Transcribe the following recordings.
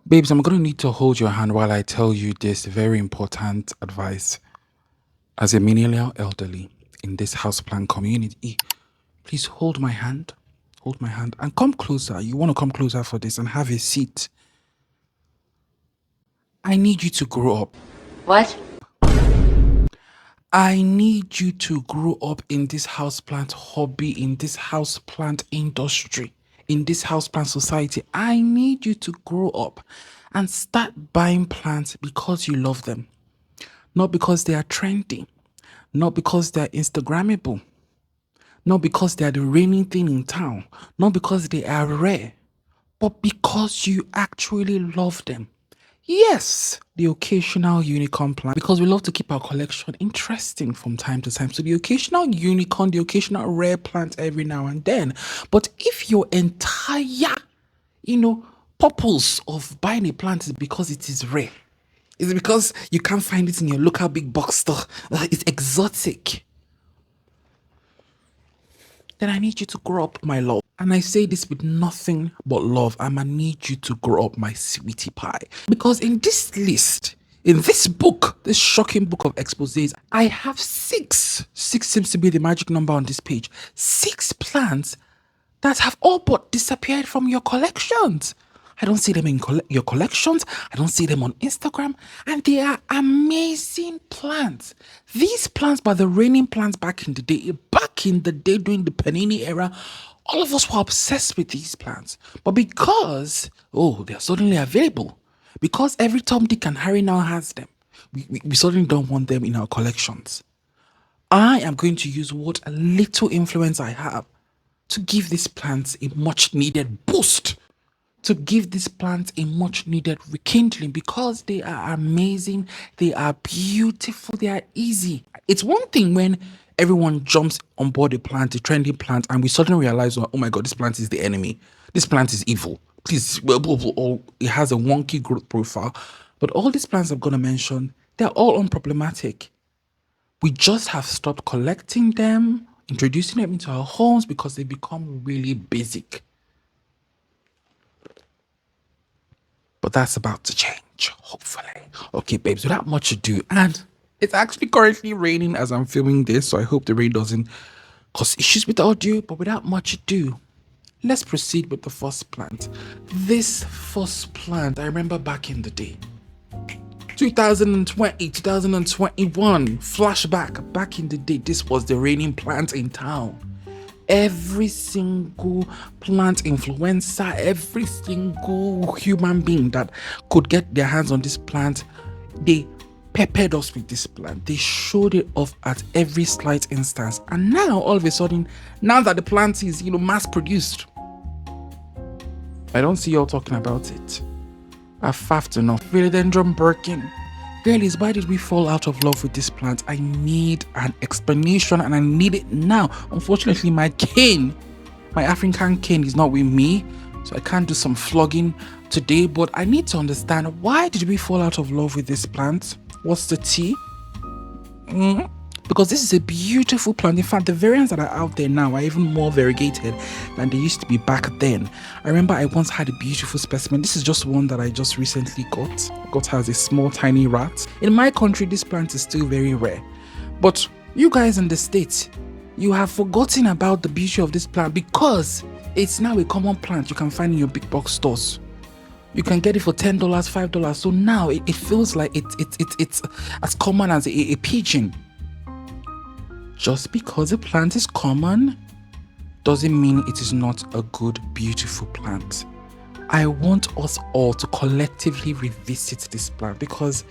Babes, I'm going to need to hold your hand while I tell you this very important advice. As a millennial elderly in this houseplant community, please hold my hand. Hold my hand and come closer. You want to come closer for this and have a seat. I need you to grow up. What? I need you to grow up in this houseplant hobby, in this houseplant industry, in this houseplant society. I need you to grow up and start buying plants because you love them, not because they are trendy, not because they're Instagrammable, not because they're the reigning thing in town, not because they are rare, but because you actually love them. Yes, the occasional unicorn plant, because we love to keep our collection interesting from time to time. So the occasional unicorn, the occasional rare plant every now and then. But if your entire, purpose of buying a plant is because it is rare, is it because you can't find it in your local big box store, it's exotic, then I need you to grow up, my love. And I say this with nothing but love. I need you to grow up, my sweetie pie. Because in this list, in this book, this shocking book of exposés, I have six. Six seems to be the magic number on this page. 6 plants that have all but disappeared from your collections. I don't see them in your collections. I don't see them on Instagram. And they are amazing plants. These plants were the reigning plants back in the day. Back in the day during the Panini era, all of us were obsessed with these plants. But because, they're suddenly available, because every Tom, Dick, and Harry now has them, we suddenly don't want them in our collections. I am going to use what little influence I have to give these plants a much needed boost, to give these plants a much needed rekindling, because they are amazing, they are beautiful, they are easy. It's one thing when everyone jumps on board a plant, a trendy plant, and we suddenly realize, oh my God, this plant is the enemy. This plant is evil. Please, it has a wonky growth profile. But all these plants I'm going to mention, they're all unproblematic. We just have stopped collecting them, introducing them into our homes because they become really basic. But that's about to change, hopefully. Okay, babes, without much ado, and it's actually currently raining as I'm filming this, so I hope the rain doesn't cause issues with the audio. But without much ado, let's proceed with the first plant. This first plant, I remember back in the day, 2020, 2021, flashback, back in the day, this was the reigning plant in town. Every single plant influencer, every single human being that could get their hands on this plant, they peppered us with this plant. They showed it off at every slight instance. And now, all of a sudden, now that the plant is, mass produced, I don't see y'all talking about it. I've faffed enough. Philodendron Birkin. Girlies, why did we fall out of love with this plant? I need an explanation and I need it now. Unfortunately, my African cane is not with me, so I can't do some flogging today, but I need to understand, why did we fall out of love with this plant? What's the tea? Because this is a beautiful plant. In fact, the variants that are out there now are even more variegated than they used to be back then. I remember I once had a beautiful specimen. This is just one that I just recently got. Got her as a small, tiny rat. In my country, this plant is still very rare. But you guys in the States, you have forgotten about the beauty of this plant because it's now a common plant you can find in your big box stores. You can get it for $10, $5. So now it feels like it's as common as a pigeon. Just because a plant is common doesn't mean it is not a good, beautiful plant. I want us all to collectively revisit this plant because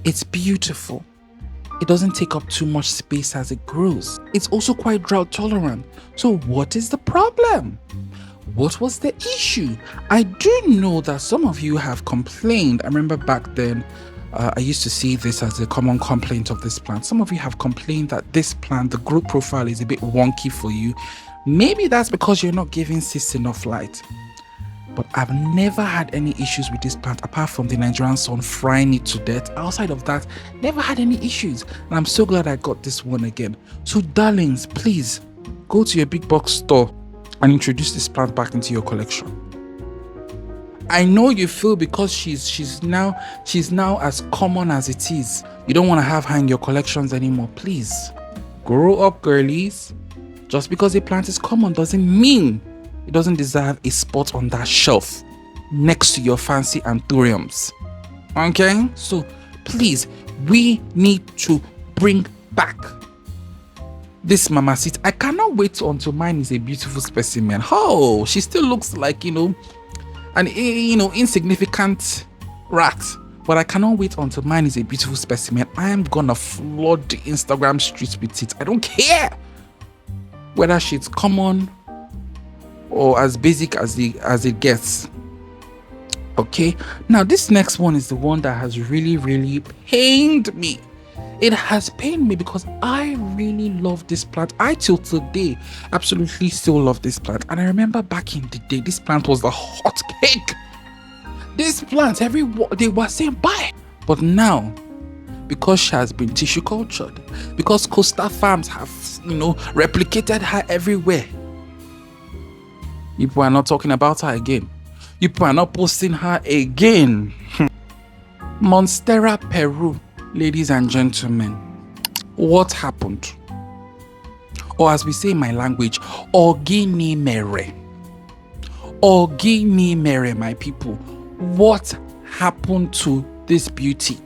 it's beautiful. It doesn't take up too much space as it grows. It's also quite drought tolerant. So what is the problem? What was the issue? I do know that some of you have complained. I remember back then, I used to see this as a common complaint of this plant. Some of you have complained that this plant, the growth profile is a bit wonky for you. Maybe that's because you're not giving cis enough light. But I've never had any issues with this plant apart from the Nigerian sun frying it to death. Outside of that, never had any issues. And I'm so glad I got this one again. So darlings, please go to your big box store and introduce this plant back into your collection. I know you feel because she's now as common as it is. You don't want to have her in your collections anymore. Please grow up, girlies. Just because a plant is common doesn't mean it doesn't deserve a spot on that shelf next to your fancy anthuriums. Okay? So please, we need to bring back this mamacita. I cannot wait until mine is a beautiful specimen. Oh, she still looks like, an insignificant rat. But I cannot wait until mine is a beautiful specimen. I am gonna flood the Instagram streets with it. I don't care whether she's common or as basic as it gets. Okay, now this next one is the one that has really, really pained me. It has pained me because I really love this plant. I till today absolutely still love this plant. And I remember back in the day, this plant was the hot cake. This plant, they were saying buy. But now, because she has been tissue cultured, because Costa Farms have, replicated her everywhere, people are not talking about her again. People are not posting her again. Monstera Peru, ladies and gentlemen, what happened? Or as we say in my language, Ogini Mere. Ogini Mere, my people. What happened to this beauty?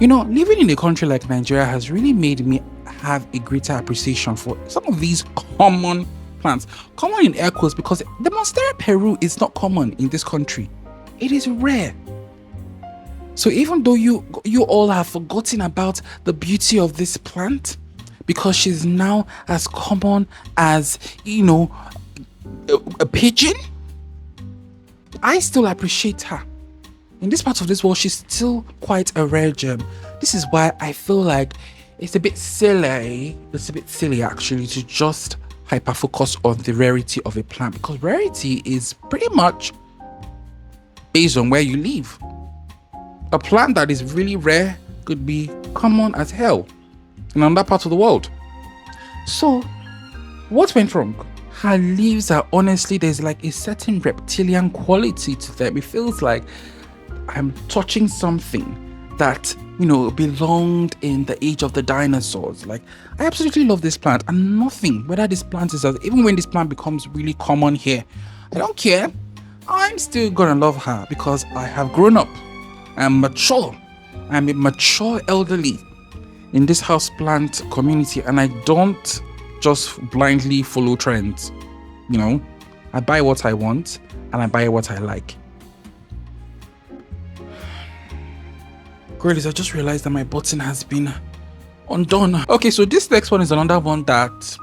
Living in a country like Nigeria has really made me have a greater appreciation for some of these common plants. Common in air quotes, because the Monstera Peru is not common in this country. It is rare. So even though you all have forgotten about the beauty of this plant, because she's now as common as, a pigeon, I still appreciate her. In this part of this world, she's still quite a rare gem. This is why I feel like it's a bit silly. It's a bit silly actually to just hyper focus on the rarity of a plant, because rarity is pretty much based on where you live. A plant that is really rare could be common as hell in another part of the world. So what went wrong? Her leaves are honestly, there's like a certain reptilian quality to them. It feels like I'm touching something that, belonged in the age of the dinosaurs. Like, I absolutely love this plant, and nothing, whether this plant is, even when this plant becomes really common here, I don't care. I'm still gonna love her because I have grown up. I'm mature. I'm a mature elderly in this houseplant community, and I don't just blindly follow trends. I buy what I want and I buy what I like. Girlies, I just realized that my button has been undone. Okay, so this next one is another one that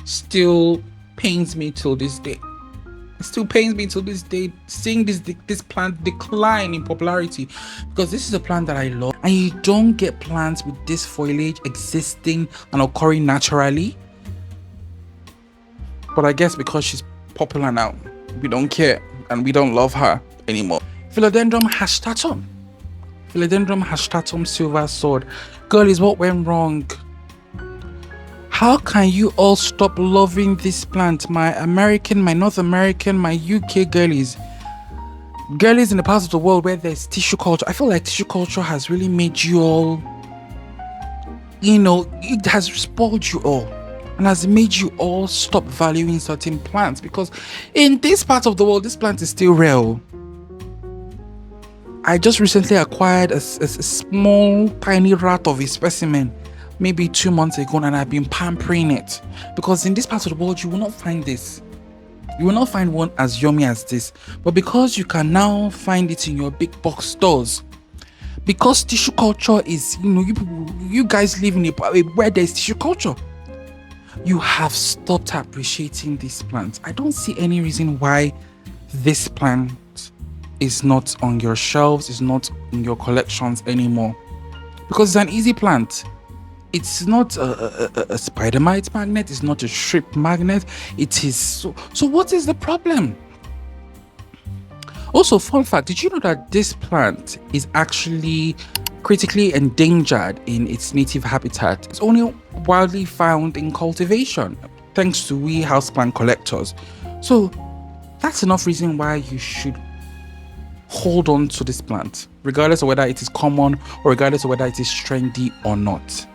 still pains me till this day. It still pains me till this day seeing this plant decline in popularity, because this is a plant that I love, and you don't get plants with this foliage existing and occurring naturally. But I guess because she's popular now, we don't care and we don't love her anymore. Philodendron hashtatum. Philodendron hashtatum silver sword. Girlies, what went wrong? How can you all stop loving this plant? My American, my North American, my UK girlies. Girlies in the parts of the world where there's tissue culture. I feel like tissue culture has really made you all, it has spoiled you all and has made you all stop valuing certain plants, because in this part of the world, this plant is still rare. I just recently acquired a small tiny rat of a specimen maybe 2 months ago, and I've been pampering it, because in this part of the world you will not find this. You will not find one as yummy as this. But because you can now find it in your big box stores, because tissue culture is, you guys live in a where there's tissue culture, you have stopped appreciating this plant. I don't see any reason why this plant is not on your shelves, is not in your collections anymore, because it's an easy plant. It's not a spider mite magnet, it's not a shrimp magnet. It is so what is the problem? Also, fun fact, did you know that this plant is actually critically endangered in its native habitat? It's only widely found in cultivation, thanks to we houseplant collectors. So that's enough reason why you should hold on to this plant, regardless of whether it is common or regardless of whether it is trendy or not.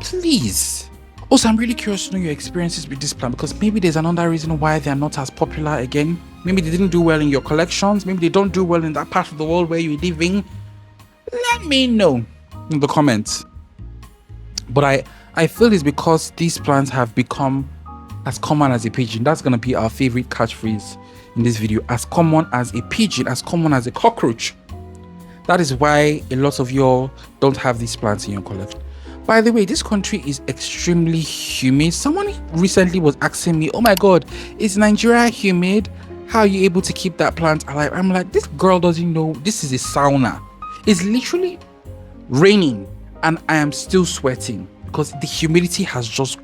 Please. Also, I'm really curious to know your experiences with this plant, because maybe there's another reason why they're not as popular again. Maybe they didn't do well in your collections. Maybe they don't do well in that part of the world where you're living. Let me know in the comments. But I feel it's because these plants have become as common as a pigeon. That's going to be our favorite catchphrase in this video. As common as a pigeon, as common as a cockroach. That is why a lot of y'all don't have these plants in your collection. By the way, this country is extremely humid. Someone recently was asking me, oh my god, is Nigeria humid? How are you able to keep that plant alive? I'm like, this girl doesn't know this is a sauna. It's literally raining and I am still sweating because the humidity has just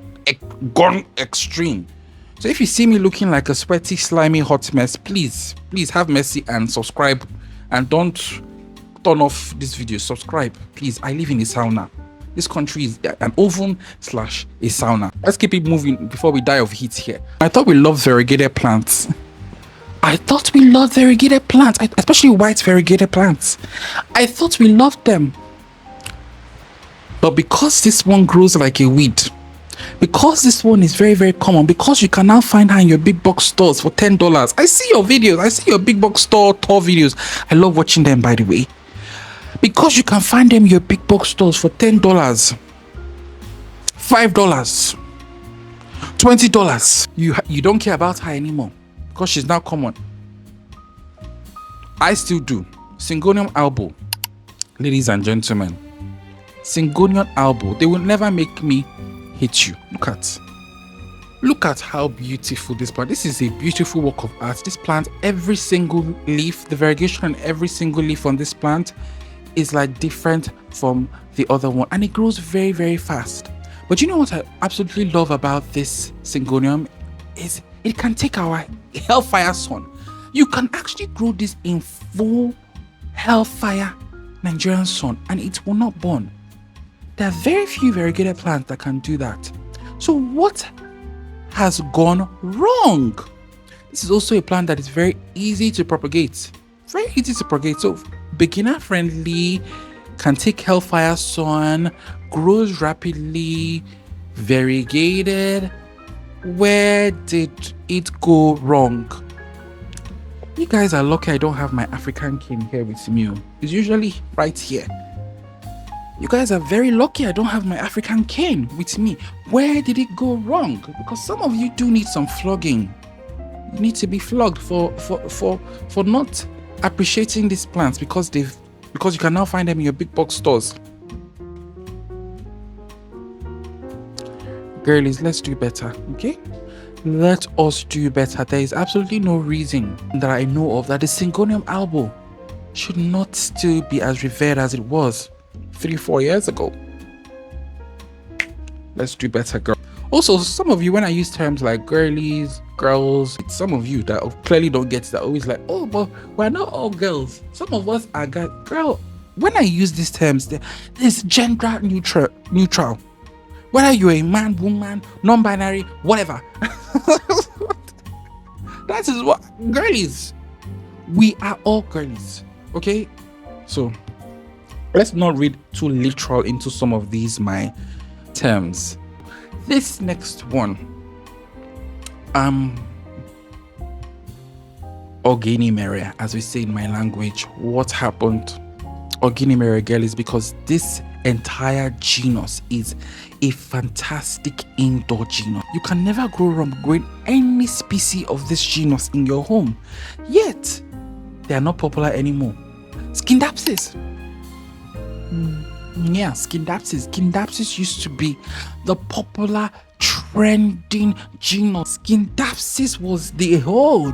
gone extreme. So if you see me looking like a sweaty, slimy, hot mess, please have mercy and subscribe, and don't turn off this video. Subscribe, please. I live in a sauna. This country is an oven / a sauna. Let's keep it moving before we die of heat here. I thought we loved variegated plants. Especially white variegated plants. I thought we loved them. But because this one grows like a weed, because this one is very, very common, because you can now find her in your big box stores for $10. I see your videos. I see your big box store tour videos. I love watching them, by the way. Because you can find them in your big box stores for $10, $5, $20. You don't care about her anymore because she's now common. I still do. Syngonium albo, ladies and gentlemen. Syngonium albo. They will never make me hate you. Look at how beautiful this plant. This is a beautiful work of art. This plant, every single leaf, the variegation on every single leaf on this plant is like different from the other one, and it grows very, very fast. But you know what I absolutely love about this Syngonium is it can take our hellfire sun. You can actually grow this in full hellfire Nigerian sun and it will not burn. There are very few variegated plants that can do that. So what has gone wrong? This is also a plant that is very easy to propagate. Very easy to propagate. So beginner friendly, can take hellfire sun, grows rapidly, variegated. Where did it go wrong? You guys are lucky I don't have my African cane here with me. It's usually right here. You guys are very lucky I don't have my African cane with me. Where did it go wrong? Because some of you do need some flogging. You need to be flogged for not appreciating these plants because you can now find them in your big box stores. Girlies, let's do better, okay? Let us do better. There is absolutely no reason that I know of that the Syngonium albo should not still be as revered as it was 3-4 years ago. Let's do better, girl. Also, some of you, when I use terms like girlies, girls, some of you that clearly don't get it, that always like, oh, but we're not all girls. Some of us are guys. Girl, when I use these terms, there's gender neutral. Whether you're a man, woman, non-binary, whatever. That is what girlies. We are all girlies. Okay? So let's not read too literal into some of these my terms. This next one, Organimere, as we say in my language. What happened? Organimere, girl, is because this entire genus is a fantastic indoor genus. You can never go wrong growing any species of this genus in your home. Yet they are not popular anymore. Scindapsus. Yeah, Scindapsus. Scindapsus used to be the popular trending genus. Scindapsus was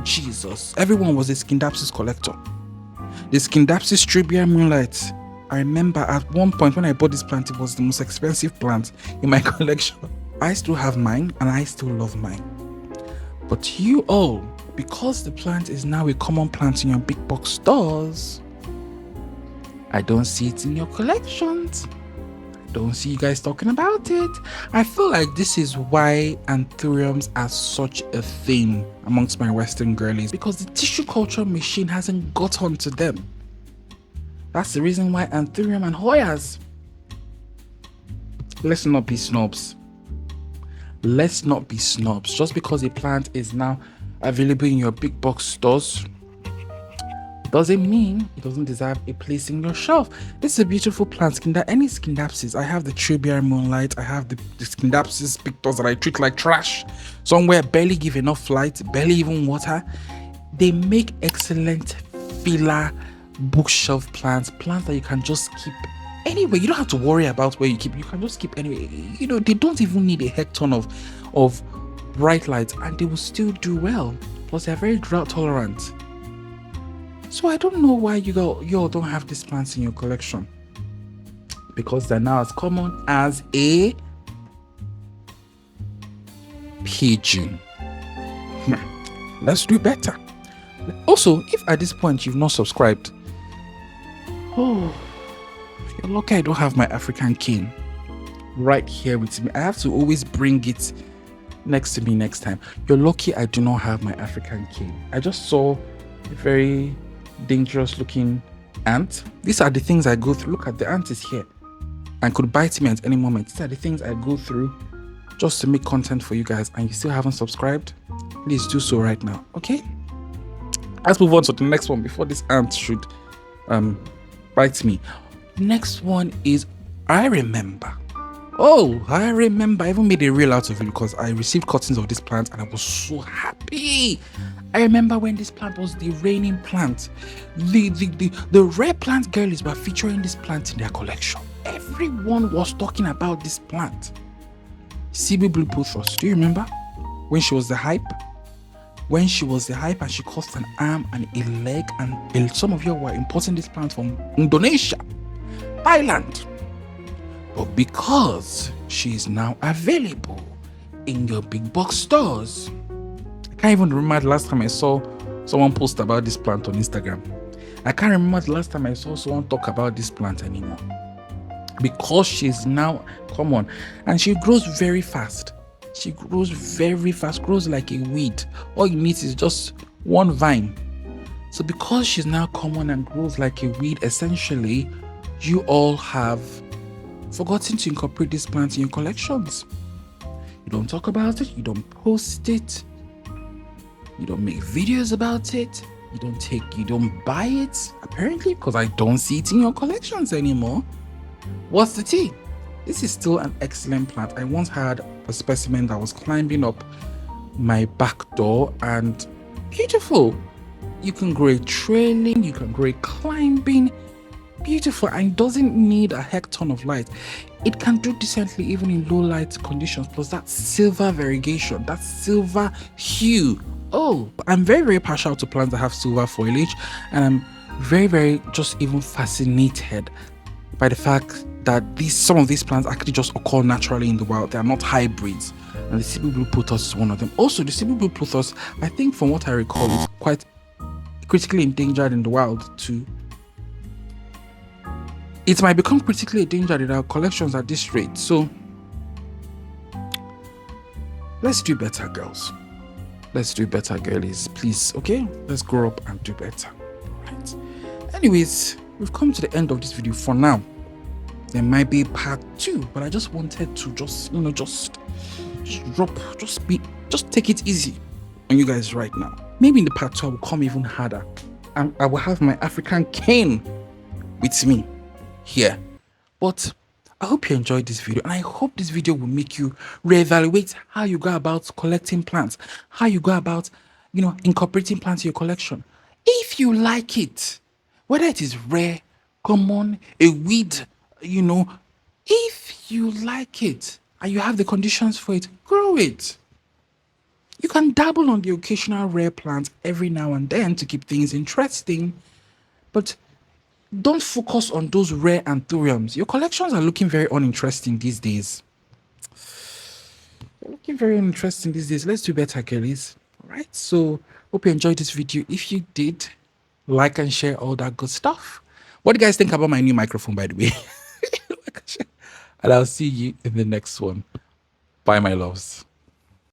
Jesus. Everyone was a Scindapsus collector. The Scindapsus tribia moonlight. I remember at one point when I bought this plant, it was the most expensive plant in my collection. I still have mine and I still love mine. But you all, because the plant is now a common plant in your big box stores, I don't see it in your collections. Don't see you guys talking about it. I feel like this is why anthuriums are such a thing amongst my Western girlies, because the tissue culture machine hasn't got onto them. That's the reason why anthurium and Hoyas. Let's not be snobs. Let's not be snobs. Just because a plant is now available in your big box stores doesn't mean it doesn't deserve a place in your shelf. This is a beautiful plant. Any Scindapsus. I have the Tribia Moonlight. I have the Scindapsus pictures that I treat like trash. Somewhere barely give enough light, barely even water. They make excellent filler bookshelf plants that you can just keep anyway. You don't have to worry about where you keep. You can just keep anyway. You know, they don't even need a hecton of bright lights, and they will still do well. Plus, they're very drought tolerant. So I don't know why you all don't have these plants in your collection, because they're now as common as a pigeon. Let's do better. Also, if at this point you've not subscribed, oh, you're lucky I don't have my African cane right here with me. I have to always bring it next to me next time. You're lucky I do not have my African cane. I just saw a very dangerous looking ant. These are the things I go through. Look at the ant is here and could bite me at any moment. These are the things I go through just to make content for you guys, and you still haven't subscribed. Please do so right now, okay? Let's move on to the next one before this ant should bite me. Next one is I remember. Oh, I remember. I even made a reel out of it because I received cuttings of this plant and I was so happy. I remember when this plant was the reigning plant. The rare plant girlies were featuring this plant in their collection. Everyone was talking about this plant. CB Blue Pothos. Do you remember when she was the hype? When she was the hype and she cost an arm and a leg, and some of you were importing this plant from Indonesia, Thailand. But because she is now available in your big box stores, I can't even remember the last time I saw someone post about this plant on Instagram. I can't remember the last time I saw someone talk about this plant anymore. Because she's now common and she grows very fast. She grows very fast, grows like a weed. All you need is just one vine. So because she's now common and grows like a weed, essentially, you all have forgotten to incorporate this plant in your collections. You don't talk about it, you don't post it, you don't make videos about it, you don't buy it, apparently, because I don't see it in your collections anymore. What's the tea? This is still an excellent plant. I once had a specimen that was climbing up my back door, and beautiful. You can grow it trailing, you can grow it climbing. Beautiful, and doesn't need a hecton of light. It can do decently even in low light conditions. Plus that silver variegation, that silver hue. Oh, I'm very, very partial to plants that have silver foliage, and I'm very, very just even fascinated by the fact that some of these plants actually just occur naturally in the wild. They are not hybrids, and the CB Blue Pothos is one of them. Also, the CB Blue Pothos, I think from what I recall, is quite critically endangered in the wild too. It might become critically endangered in our collections at this rate. So let's do better, girls. Let's do better, girlies. Please, okay? Let's grow up and do better. Right. Anyways, we've come to the end of this video for now. There might be part 2, but I just wanted to just take it easy on you guys right now. Maybe in the part 2 I will come even harder, and I will have my African cane with me here. But I hope you enjoyed this video, and I hope this video will make you reevaluate how you go about collecting plants, how you go about incorporating plants in your collection. If you like it, whether it is rare, common, a weed, if you like it and you have the conditions for it, grow it. You can dabble on the occasional rare plant every now and then to keep things interesting, but don't focus on those rare anthuriums. Your collections are looking very uninteresting these days. Let's do better, girlies. Alright, so hope you enjoyed this video. If you did, like and share all that good stuff. What do you guys think about my new microphone, by the way? And I'll see you in the next one. Bye, my loves.